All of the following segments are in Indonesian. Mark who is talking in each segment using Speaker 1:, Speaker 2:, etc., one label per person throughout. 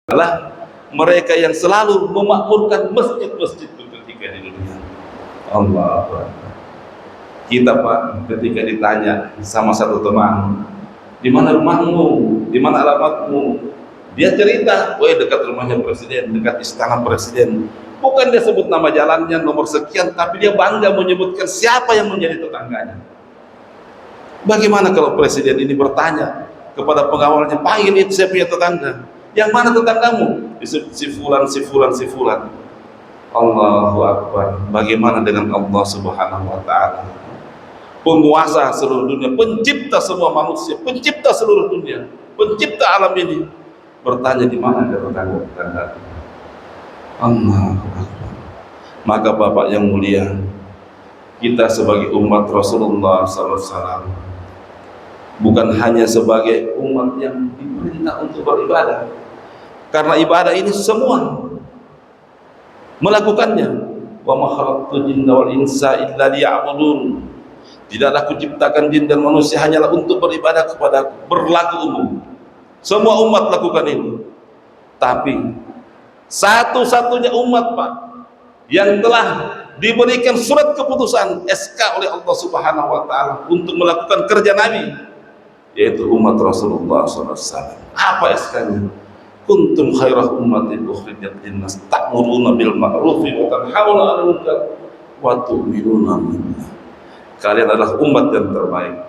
Speaker 1: adalah mereka yang selalu memakmurkan masjid-masjid ketika di dunia. Allah. Kita Pak, ketika ditanya sama satu teman, di mana rumahmu, di mana alamatmu, dia cerita, dekat rumahnya presiden, dekat istana presiden. Bukan dia sebut nama jalannya, nomor sekian, tapi dia bangga menyebutkan siapa yang menjadi tetangganya. Bagaimana kalau presiden ini bertanya kepada pengawalnya, panggil itu saya punya tetangga. Yang mana tetanggamu? Disebut si fulan, si fulan, si fulan. Allahu Akbar. Bagaimana dengan Allah Subhanahu wa Ta'ala, penguasa seluruh dunia, pencipta semua manusia, pencipta seluruh dunia, pencipta alam ini, bertanya di mana ada tetangga-tetangga. Allahu Akbar. Maka Bapak yang mulia, kita sebagai umat Rasulullah SAW bukan hanya sebagai umat yang diperintah untuk beribadah, karena ibadah ini semua melakukannya. Wa ma khalaqtul jinna wal insa illa liya'budun. Tidaklah kuciptakan jin dan manusia hanyalah untuk beribadah kepada Aku. Berlaku umum, semua umat lakukan itu. Tapi satu-satunya umat Pak yang telah diberikan surat keputusan SK oleh Allah Subhanahu wa Ta'ala untuk melakukan kerja Nabi, yaitu umat Rasulullah SAW. Apa SK-nya? Kuntum khairah ummatin ukhrijat linnas ta'muruna bil ma'rufi wa tanhauna 'anil munkar wa tu'minuna billah. Kalian adalah umat yang terbaik,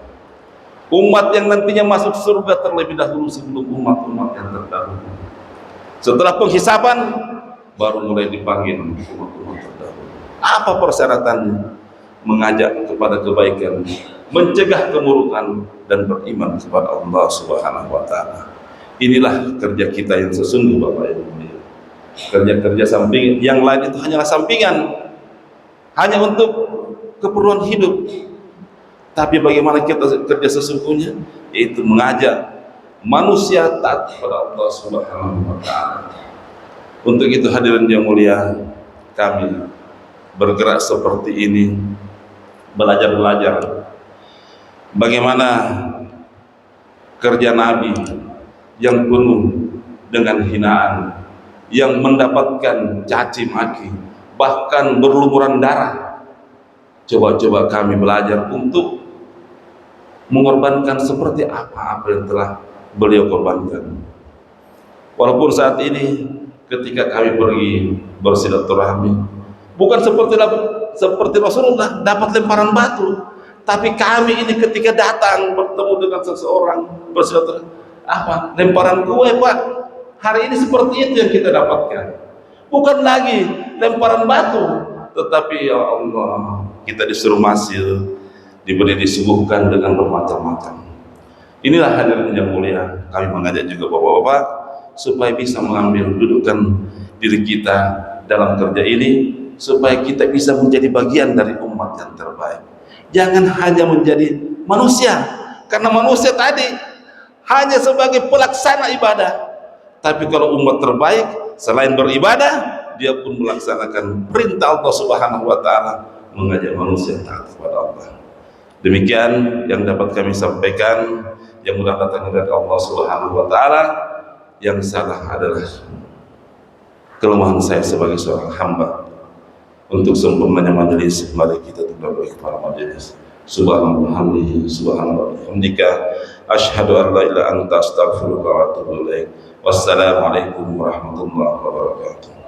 Speaker 1: umat yang nantinya masuk surga terlebih dahulu sebelum umat-umat yang terdahulu. Setelah penghisaban baru mulai dipanggil umat-umat terdahulu. Apa persyaratannya? Mengajak kepada kebaikan, mencegah keburukan, dan beriman kepada Allah Subhanahu wa Ta'ala. Inilah kerja kita yang sesungguh Bapak Ibu. Kerja-kerja samping yang lain itu hanyalah sampingan, hanya untuk keperluan hidup. Tapi bagaimana kita kerja sesungguhnya? Yaitu mengajak manusia taat kepada Allah Subhanahu wa Ta'ala. Untuk itu hadirin yang mulia, kami bergerak seperti ini, belajar bagaimana kerja Nabi yang penuh dengan hinaan, yang mendapatkan caci maki, bahkan berlumuran darah. Coba-coba kami belajar untuk mengorbankan seperti apa yang telah beliau korbankan. Walaupun saat ini ketika kami pergi bersilaturahmi, bukan seperti Rasulullah dapat lemparan batu, tapi kami ini ketika datang bertemu dengan seseorang bersilaturahmi, lemparan kue Pak. Hari ini seperti itu yang kita dapatkan, bukan lagi lemparan batu, tetapi ya Allah, kita disuruh masih diberi disuguhkan dengan bermacam-macam. Inilah hadirin yang mulia, kami mengajak juga bapak-bapak supaya bisa mengambil dudukan diri kita dalam kerja ini, supaya kita bisa menjadi bagian dari umat yang terbaik. Jangan hanya menjadi manusia, karena manusia tadi hanya sebagai pelaksana ibadah. Tapi kalau umat terbaik, selain beribadah, dia pun melaksanakan perintah Allah Subhanahu wa Ta'ala, mengajak manusia taat kepada Allah. Demikian yang dapat kami sampaikan, yang mudah datang dari Allah Subhanahu wa Ta'ala. Yang salah adalah kelemahan saya sebagai seorang hamba. Untuk sempurnanya majelis, mari kita tunduk kepada majelis. Subhanallah, subhanallah, asyhadu an la ilaha illa anta astaghfiruka wa atubu ilaik. Wassalamualaikum warahmatullahi wabarakatuh.